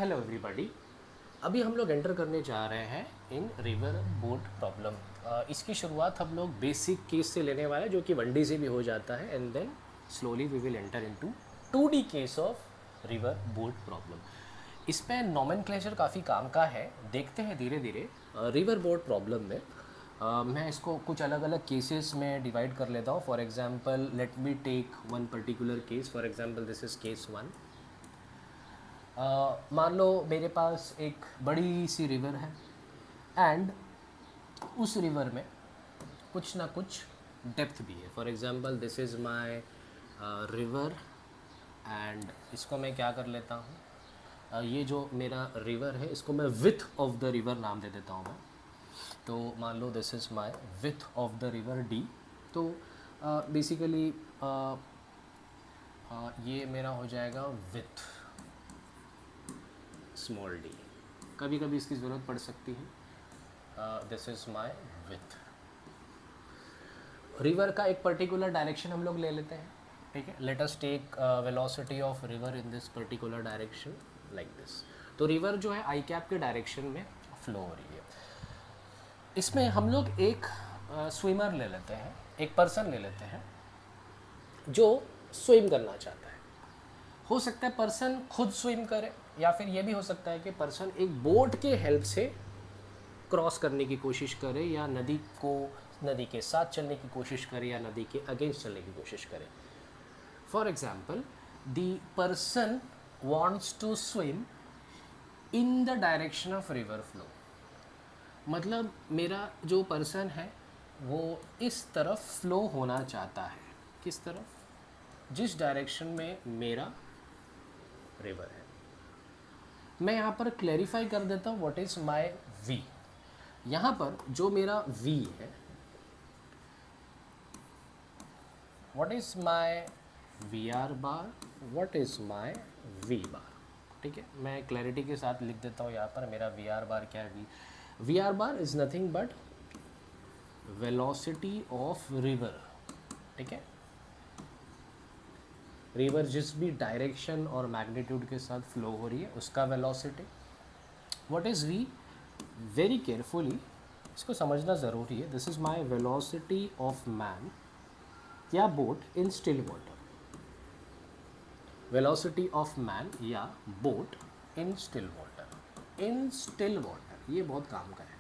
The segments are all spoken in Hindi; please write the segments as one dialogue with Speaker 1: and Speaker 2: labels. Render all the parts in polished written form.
Speaker 1: Hello everybody. अभी हम लोग एंटर करने जा रहे हैं इन रिवर बोट प्रॉब्लम। इसकी शुरुआत हम लोग बेसिक केस से लेने वाले हैं जो कि 1D से भी हो जाता है and then slowly we will enter into 2D case of river boat problem. इसमें नॉमेनक्लेचर काफ़ी काम का है, देखते हैं धीरे धीरे। रिवर बोट प्रॉब्लम में मैं इसको कुछ अलग अलग केसेस में डिवाइड कर लेता हूँ। For example let me take one particular case. For example this is case 1। मान लो मेरे पास एक बड़ी सी रिवर है एंड उस रिवर में कुछ ना कुछ डेप्थ भी है। For example this is my river and इसको मैं क्या कर लेता हूँ, ये जो मेरा रिवर है इसको मैं विथ ऑफ द रिवर नाम दे देता हूँ मैं। तो मान लो this is my width of the river D. तो बेसिकली ये मेरा हो जाएगा विथ स्मॉल डी। कभी कभी इसकी ज़रूरत पड़ सकती है। This is my with. River का एक पर्टिकुलर डायरेक्शन हम लोग ले लेते हैं, ठीक है। Let us take velocity of river in this particular direction like this. तो रिवर जो है आई कैप के डायरेक्शन में फ्लो हो रही है। इसमें हम लोग एक स्विमर ले लेते हैं, एक पर्सन ले लेते हैं जो स्विम करना चाहता है। हो सकता है पर्सन खुद स्विम करे या फिर ये भी हो सकता है कि पर्सन एक बोट के हेल्प से क्रॉस करने की कोशिश करे या नदी के साथ चलने की कोशिश करे या नदी के अगेंस्ट चलने की कोशिश करे। For example the person wants to swim in the direction of river flow. मतलब मेरा जो पर्सन है वो इस तरफ फ्लो होना चाहता है। किस तरफ? जिस डायरेक्शन में मेरा रिवर है। मैं यहाँ पर क्लैरिफाई कर देता हूँ व्हाट इज़ माय वी। यहाँ पर जो मेरा वी है, what is my V R bar, what is my V bar, ठीक है। मैं क्लैरिटी के साथ लिख देता हूँ यहाँ पर मेरा वी आर बार क्या है। V R bar is nothing but velocity of river, ठीक है। रिवर जिस भी डायरेक्शन और मैग्नीट्यूड के साथ फ्लो हो रही है उसका velocity. What is V? Very carefully इसको समझना ज़रूरी है। This is my velocity of man या boat in still water. Velocity of man या boat in still water. In still water ये बहुत काम का है,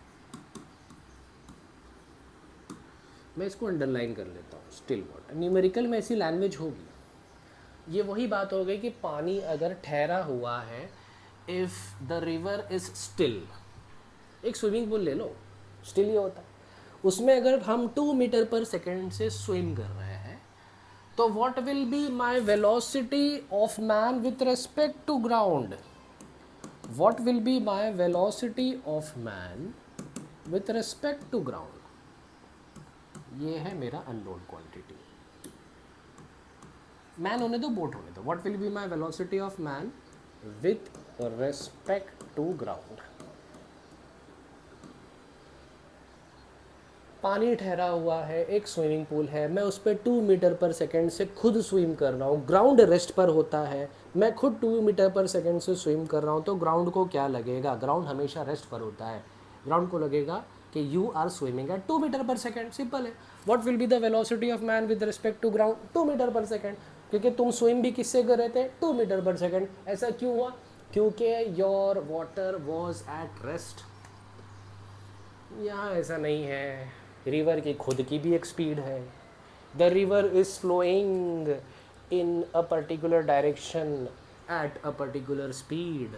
Speaker 1: मैं इसको अंडरलाइन कर लेता हूँ। स्टिल वाटर न्यूमेरिकल में ऐसी लैंग्वेज होगी। ये वही बात हो गई कि पानी अगर ठहरा हुआ है, if the river is still. एक स्विमिंग पूल ले लो, स्टिल ही होता है। उसमें अगर हम 2 मीटर पर सेकेंड से स्विम कर रहे हैं तो what will be my velocity of man with respect to ground? What will be my velocity of man with respect to ground? ये है मेरा अननोन क्वांटिटी। मैन होने दो, बोट होने दो। What will be my velocity of man with respect to ground? पानी ठहरा हुआ है, एक स्विमिंग पूल है, मैं उस पर 2 मीटर पर सेकेंड से खुद स्विम कर रहा हूँ। ग्राउंड रेस्ट पर होता है, मैं खुद 2 मीटर पर सेकेंड से स्विम कर रहा हूँ। तो ग्राउंड को क्या लगेगा? ग्राउंड हमेशा रेस्ट पर होता है। ग्राउंड को लगेगा कि you are swimming at 2 metre per second. Simple है। What will be the velocity of man with respect to ground? 2 metre per second. क्योंकि तुम स्विम भी किससे कर रहे थे? 2 मीटर पर सेकेंड। ऐसा क्यों हुआ? क्योंकि your water was at rest. यहाँ ऐसा नहीं है, रिवर की खुद की भी एक स्पीड है। The river is flowing in a particular direction at a particular speed.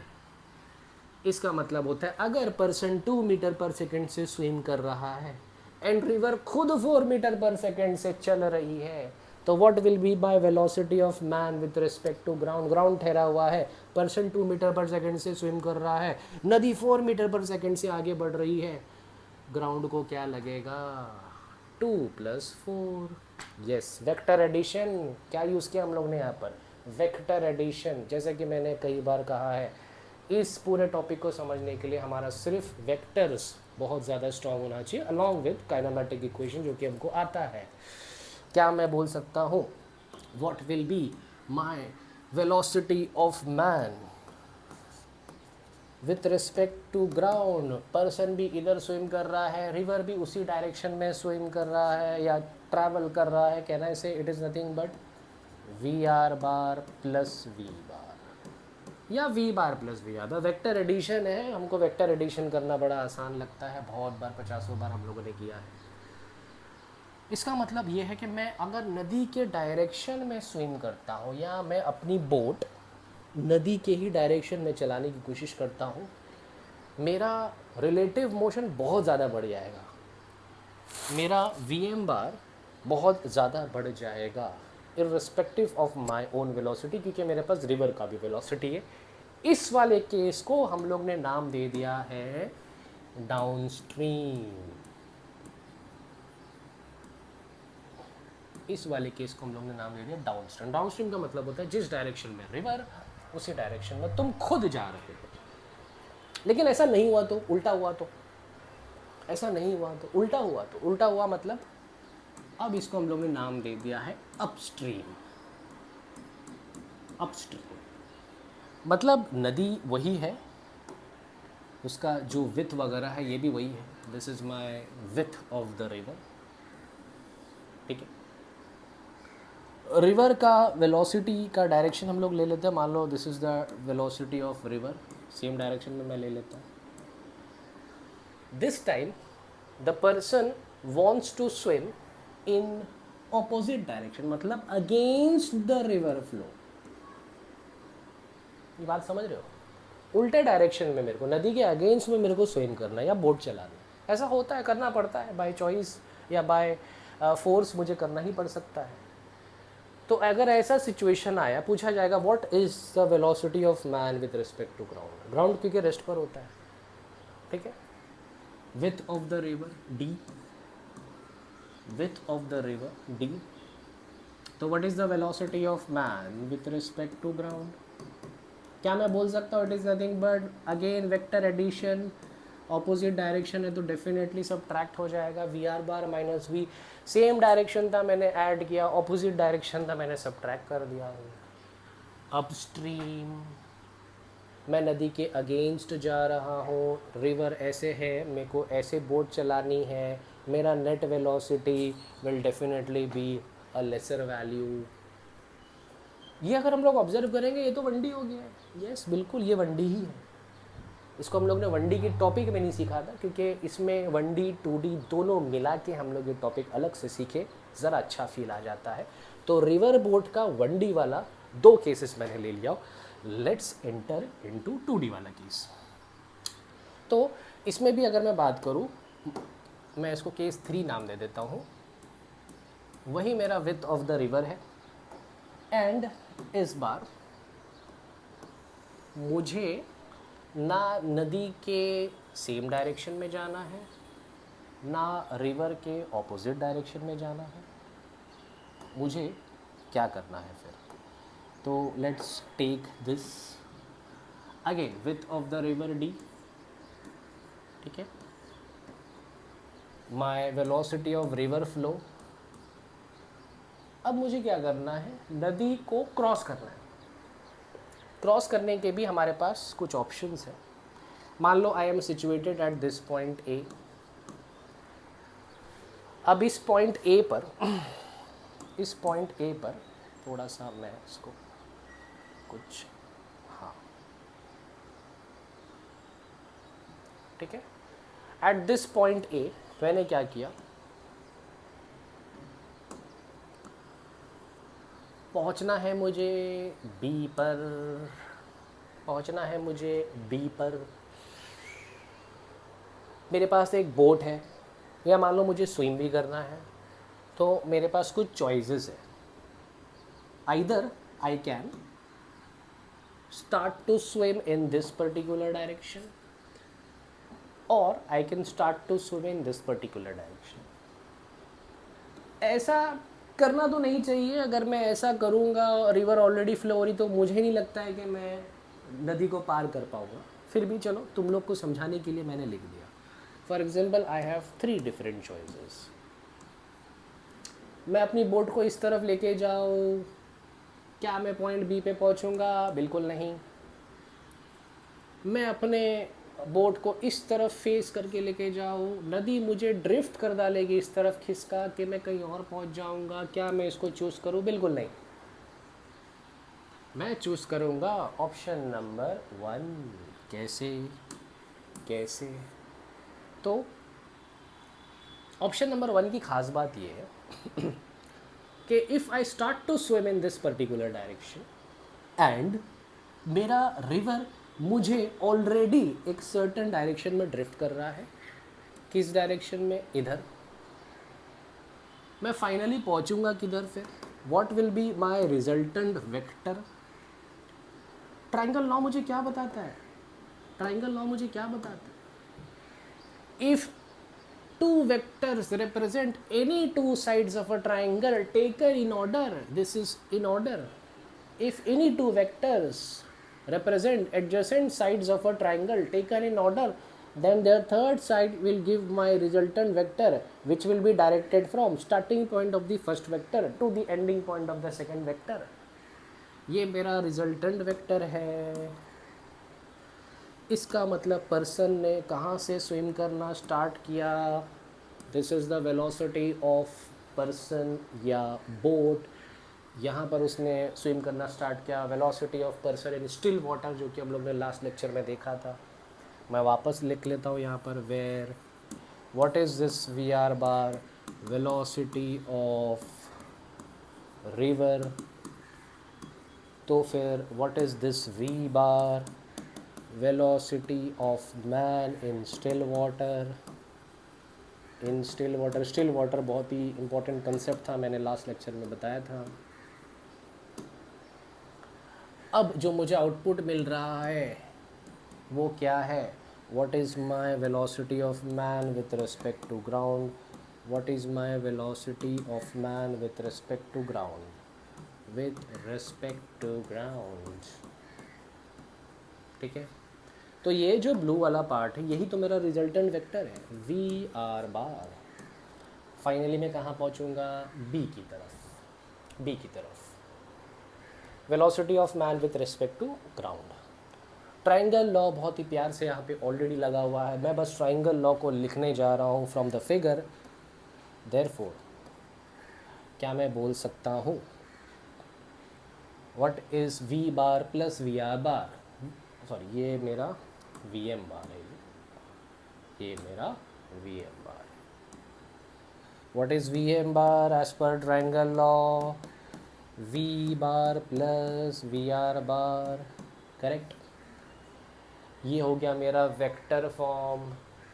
Speaker 1: इसका मतलब होता है अगर पर्सन 2 मीटर पर सेकेंड से स्विम कर रहा है एंड रिवर खुद 4 मीटर पर सेकेंड से चल रही है, तो what will be my velocity of man with respect to ground? Ground ठहरा हुआ है, पर्सन 2 मीटर पर सेकेंड से स्विम कर रहा है, नदी 4 मीटर पर सेकेंड से आगे बढ़ रही है। ग्राउंड को क्या लगेगा? 2 + 4। Yes, vector addition. क्या यूज़ किया हम लोग ने यहाँ पर? Vector addition. जैसे कि मैंने कई बार कहा है, इस पूरे टॉपिक को समझने के लिए हमारा सिर्फ वेक्टर्स बहुत ज़्यादा स्ट्रॉन्ग होना चाहिए अलॉन्ग विद काइनेमेटिक इक्वेशन जो कि हमको आता है। क्या मैं बोल सकता हूँ what will be my velocity of man with respect to ground, person भी इधर स्विम कर रहा है, रिवर भी उसी डायरेक्शन में स्विम कर रहा है या ट्रैवल कर रहा है, कहना से it is nothing but V R bar plus V bar या V bar plus V R. Vector addition है, हमको वेक्टर एडिशन करना बड़ा आसान लगता है, बहुत बार 50 बार हम लोगों ने किया है। इसका मतलब ये है कि मैं अगर नदी के डायरेक्शन में स्विम करता हूँ या मैं अपनी बोट नदी के ही डायरेक्शन में चलाने की कोशिश करता हूँ, मेरा रिलेटिव मोशन बहुत ज़्यादा बढ़ जाएगा, मेरा वी बार बहुत ज़्यादा बढ़ जाएगा irrespective of my own velocity, क्योंकि मेरे पास रिवर का भी वेलोसिटी है। इस वाले केस को हम लोग ने नाम दे दिया है डाउनस्ट्रीम। इस वाले केस को हम लोग ने नाम दे दिया डाउनस्ट्रीम। डाउनस्ट्रीम का मतलब होता है जिस डायरेक्शन में रिवर उसी डायरेक्शन में तुम खुद जा रहे हो। लेकिन ऐसा नहीं हुआ तो, उल्टा हुआ तो, ऐसा नहीं हुआ तो, उल्टा हुआ तो, उल्टा हुआ मतलब अब इसको हम लोग ने नाम दे दिया है अपस्ट्रीम। अपस्ट्रीम मतलब नदी वही है, उसका जो विथ वगैरह है ये भी वही है। This is my with of the river, ठीक है। रिवर का वेलोसिटी का डायरेक्शन हम लोग ले लेते हैं, मान लो this is the velocity of river, same direction में मैं ले लेता हूँ। This time the person wants to swim in opposite direction, मतलब अगेंस्ट द रिवर फ्लो। ये बात समझ रहे हो? उल्टे डायरेक्शन में मेरे को, नदी के अगेंस्ट में मेरे को स्विम करना है या बोट चलाना है। ऐसा होता है, करना पड़ता है, बाय चॉइस या बाय फोर्स मुझे करना ही पड़ सकता है। तो अगर ऐसा सिचुएशन आया, पूछा जाएगा what is the velocity of man with respect to ground. Ground क्योंकि रेस्ट पर होता है, ठीक है। Width of the river D, width of the river D, तो what is the velocity of man with respect to ground. क्या मैं बोल सकता हूँ it is nothing but again vector addition, opposite direction है तो डेफिनेटली सब ट्रैक्ट हो जाएगा। V R bar minus V, same direction था मैंने ऐड किया, ऑपोजिट डायरेक्शन था मैंने सब ट्रैक कर दिया। अपस्ट्रीम मैं नदी के अगेंस्ट जा रहा हूँ, रिवर ऐसे है, मेरे को ऐसे बोट चलानी है, मेरा net velocity will definitely be a lesser value. ये अगर हम लोग ऑब्जर्व करेंगे ये तो 1D हो गया है। यस बिल्कुल ये 1D ही है। इसको हम लोग ने 1D की टॉपिक में नहीं सीखा था, क्योंकि इसमें 1D 2D दोनों मिला के हम लोग ये टॉपिक अलग से सीखे, ज़रा अच्छा फील आ जाता है। तो रिवर बोट का 1D वाला 2 केसेस मैंने ले लिया। लेट्स एंटर इनटू 2D वाला केस। तो इसमें भी अगर मैं बात करूँ, मैं इसको केस 3 नाम दे देता हूँ। वही मेरा विथ ऑफ द रिवर है एंड इस बार मुझे ना नदी के सेम डायरेक्शन में जाना है, ना रिवर के ऑपोजिट डायरेक्शन में जाना है। मुझे क्या करना है फिर? तो let's take this again with of the river D, ठीक है। My velocity of river flow. अब मुझे क्या करना है? नदी को क्रॉस करना है। क्रॉस करने के भी हमारे पास कुछ ऑप्शंस हैं। मान लो I am situated at this point A. अब इस पॉइंट ए पर थोड़ा सा मैं इसको कुछ, हाँ ठीक है। एट दिस पॉइंट ए मैंने क्या किया, पहुंचना है मुझे बी पर, पहुंचना है मुझे बी पर। मेरे पास एक बोट है या मान लो मुझे स्विम भी करना है, तो मेरे पास कुछ चॉइसेस है। Either I can start to swim in this particular direction और I can start to swim in this particular direction. ऐसा करना तो नहीं चाहिए। अगर मैं ऐसा करूँगा, रिवर ऑलरेडी फ्लो हो रही, तो मुझे नहीं लगता है कि मैं नदी को पार कर पाऊँगा। फिर भी चलो तुम लोग को समझाने के लिए मैंने लिख दिया। For example I have 3 different choices. मैं अपनी बोट को इस तरफ लेके जाऊँ, क्या मैं पॉइंट बी पे पहुँचूँगा? बिल्कुल नहीं। मैं अपने बोट को इस तरफ फेस करके लेके जाऊँ, नदी मुझे ड्रिफ्ट कर डालेगी इस तरफ खिसका कि मैं कहीं और पहुंच जाऊंगा, क्या मैं इसको चूज़ करूँ? बिल्कुल नहीं, मैं चूज़ करूंगा ऑप्शन नंबर 1। कैसे? कैसे? तो ऑप्शन नंबर 1 की खास बात ये है कि if I start to swim in this particular direction and मेरा रिवर मुझे ऑलरेडी एक सर्टन डायरेक्शन में ड्रिफ्ट कर रहा है। किस डायरेक्शन में? इधर। मैं फाइनली पहुंचूंगा किधर फिर? What will be my resultant vector? Triangle law मुझे क्या बताता है? ट्राइंगल लॉ मुझे क्या बताता है? If two vectors represent any two sides of a triangle taken in order, this is in order. If any two vectors represent adjacent sides of a triangle taken in order, then their third side will give my resultant vector, which will be directed from starting point of the first vector to the ending point of the second vector. ये मेरा resultant vector है। इसका मतलब पर्सन ने कहाँ से स्विम करना स्टार्ट किया? This is the velocity of person या बोट। यहाँ पर उसने स्विम करना स्टार्ट किया। Velocity of person in still water, जो कि हम लोग ने लास्ट लेक्चर में देखा था। मैं वापस लिख लेता हूँ यहाँ पर, where what is this V R bar? Velocity of river. तो फिर what is this V bar? velocity of man in still water. in still water, still water बहुत ही important concept था, मैंने last lecture में बताया था। अब जो मुझे आउटपुट मिल रहा है वो क्या है? what is my velocity of man with respect to ground? what is my velocity of man with respect to ground? with respect to ground, ठीक है। तो ये जो ब्लू वाला पार्ट है यही तो मेरा रिजल्टेंट वेक्टर है, वी आर बार। फाइनली मैं कहाँ पहुँचूँगा? बी की तरफ। बी की तरफ velocity of man with respect to ground. Triangle law बहुत ही प्यार से यहाँ पे ऑलरेडी लगा हुआ है, मैं बस ट्राइंगल लॉ को लिखने जा रहा हूँ फ्रॉम द फिगर। देयरफॉर क्या मैं बोल सकता हूँ what is V bar plus V R bar? Sorry, ये मेरा वी एम बार है, ये मेरा वी एम बार है। What is V M bar as per triangle law? V bar plus V R bar, correct. ये हो गया मेरा वेक्टर फॉर्म।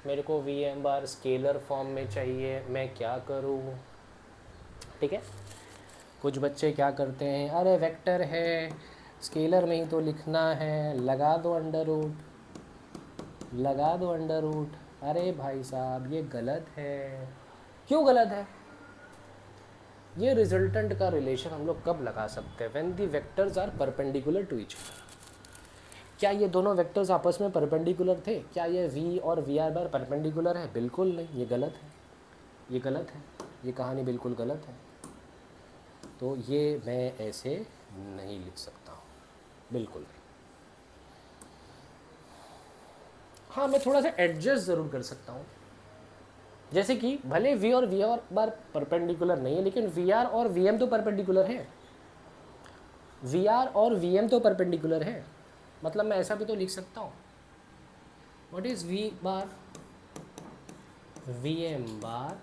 Speaker 1: मेरे को V M bar scalar form में चाहिए, मैं क्या करूँ? ठीक है, कुछ बच्चे क्या करते हैं, अरे वेक्टर है स्केलर में ही तो लिखना है, लगा दो अंडर रूट, लगा दो अंडर रूट। अरे भाई साहब ये गलत है। क्यों गलत है? ये रिजल्टेंट का रिलेशन हम लोग कब लगा सकते हैं? When the vectors are perpendicular to each other. क्या ये दोनों वेक्टर्स आपस में परपेंडिकुलर थे? क्या ये वी और वी आर बार परपेंडिकुलर है? बिल्कुल नहीं, ये गलत है, ये गलत है, ये कहानी बिल्कुल गलत है। तो ये मैं ऐसे नहीं लिख सकता हूँ, बिल्कुल नहीं। हाँ, मैं थोड़ा सा एडजस्ट ज़रूर कर सकता हूँ, जैसे कि भले वी और वी आर बार परपेंडिकुलर नहीं है, लेकिन वी आर और वी एम तो परपेंडिकुलर है। वी आर और वी एम तो परपेंडिकुलर है, मतलब मैं ऐसा भी तो लिख सकता हूँ, what is V bar? V M bar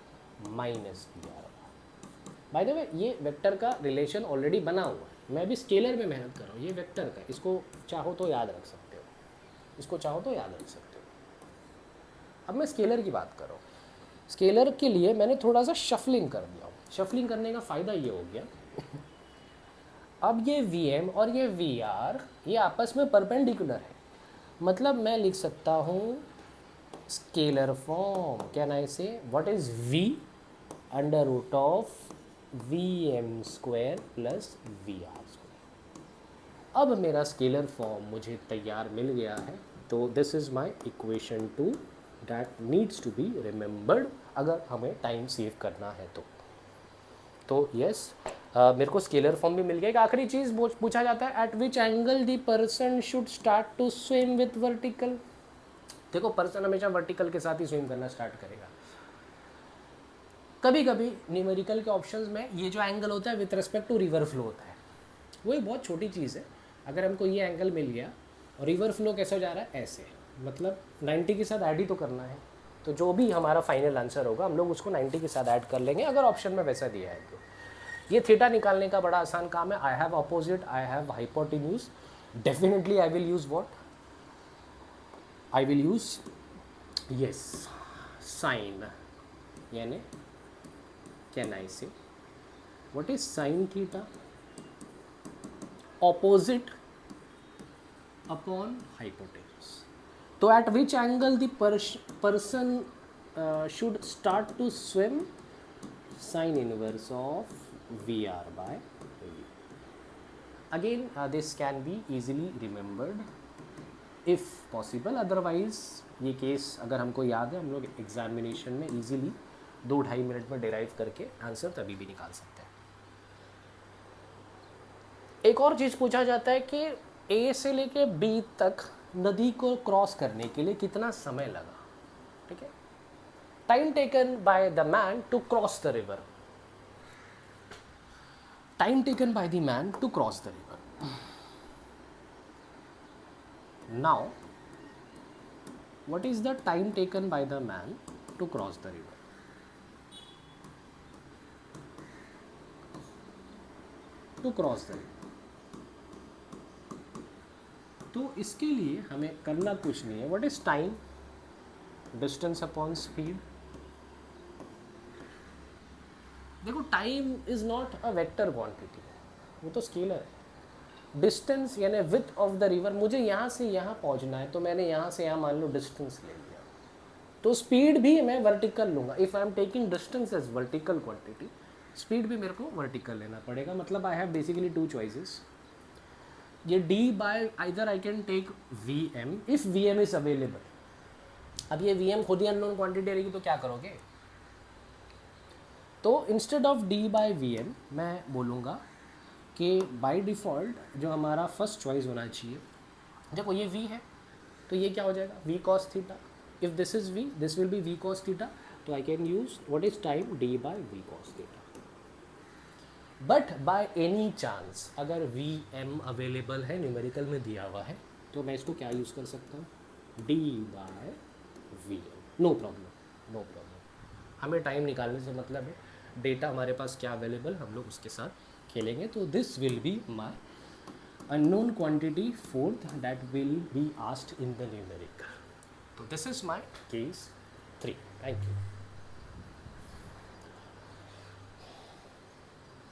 Speaker 1: minus V R bar. By the way ये वेक्टर का रिलेशन ऑलरेडी बना हुआ है, मैं भी स्केलर में मेहनत कर रहा हूँ। ये वेक्टर का, इसको चाहो तो याद रख सकते हो, इसको चाहो तो याद रख सकते हो। अब मैं स्केलर की बात कर रहा हूँ। स्केलर के लिए मैंने थोड़ा सा शफलिंग कर दिया। शफलिंग करने का फ़ायदा ये हो गया अब ये वी एम और ये वी आर ये आपस में परपेंडिकुलर है, मतलब मैं लिख सकता हूँ scalar form. Can I say what is V under root of V M square plus V R square. अब मेरा स्केलर फॉर्म मुझे तैयार मिल गया है। तो this is my equation 2 that needs to be remembered अगर हमें टाइम सेव करना है तो। यस, मेरे को स्केलर फॉर्म भी मिल गया। एक आखिरी चीज़ पूछा जाता है, at which angle the person should start to swim with vertical. देखो पर्सन हमेशा वर्टिकल के साथ ही स्विम करना स्टार्ट करेगा। कभी कभी न्यूमेरिकल के ऑप्शंस में ये जो एंगल होता है with respect to river flow होता है, वो एक बहुत छोटी चीज़ है। अगर हमको ये एंगल मिल गया और रिवर फ्लो कैसे जा रहा है, ऐसे, मतलब 90 के साथ ऐड ही तो करना है, तो जो भी हमारा फाइनल आंसर होगा हम लोग उसको 90 के साथ ऐड कर लेंगे अगर ऑप्शन में वैसा दिया है तो। ये थीटा निकालने का बड़ा आसान काम है। I have opposite, I have hypotenuse, definitely I will use what, I will use yes sine, यानी can I say what is sine theta, opposite upon hypotenuse. तो at which angle the person should start to swim, sine inverse of VR by V. Again this can be easily remembered if possible, otherwise ये केस अगर हमको याद है हम लोग एग्जामिनेशन में इजीली 2-2.5 मिनट में डिराइव करके आंसर तभी भी निकाल सकते हैं। एक और चीज़ पूछा जाता है कि A से लेके B तक नदी को क्रॉस करने के लिए कितना समय लगा, ठीक है। Time taken by the man to cross the river, time taken by the man to cross the river. Now, what is the time taken by the man to cross the river? To cross the river. तो इसके लिए हमें करना कुछ नहीं है। What is time? Distance upon speed. देखो time is not a vector quantity, वो तो स्केलर है। डिस्टेंस यानी विड्थ ऑफ द रिवर, मुझे यहाँ से यहाँ पहुँचना है तो मैंने यहाँ से यहाँ मान लो डिस्टेंस ले लिया, तो स्पीड भी मैं वर्टिकल लूँगा। If I am taking distance as vertical quantity, speed भी मेरे को वर्टिकल लेना पड़ेगा। मतलब आई हैव बेसिकली 2 चॉइसेस, ये d by either I can take Vm if Vm is available. अब ये Vm खुद ही अननोन क्वांटिटी रहेगी तो क्या करोगे, तो instead of d by Vm मैं बोलूँगा कि बाय डिफ़ॉल्ट जो हमारा फर्स्ट चॉइस होना चाहिए, देखो ये v है तो ये क्या हो जाएगा v cos theta. If this is v, this will be v cos theta, तो I can use what is time d by v cos theta. But by any chance अगर Vm अवेलेबल है, न्यूमेरिकल में दिया हुआ है, तो मैं इसको क्या यूज़ कर सकता हूँ, d by Vm। No problem, no problem. हमें टाइम निकालने से मतलब है, डेटा हमारे पास क्या अवेलेबल हम लोग उसके साथ खेलेंगे। तो this will be my unknown quantity fourth that will be asked in the numerical. तो this is my case 3। Thank you.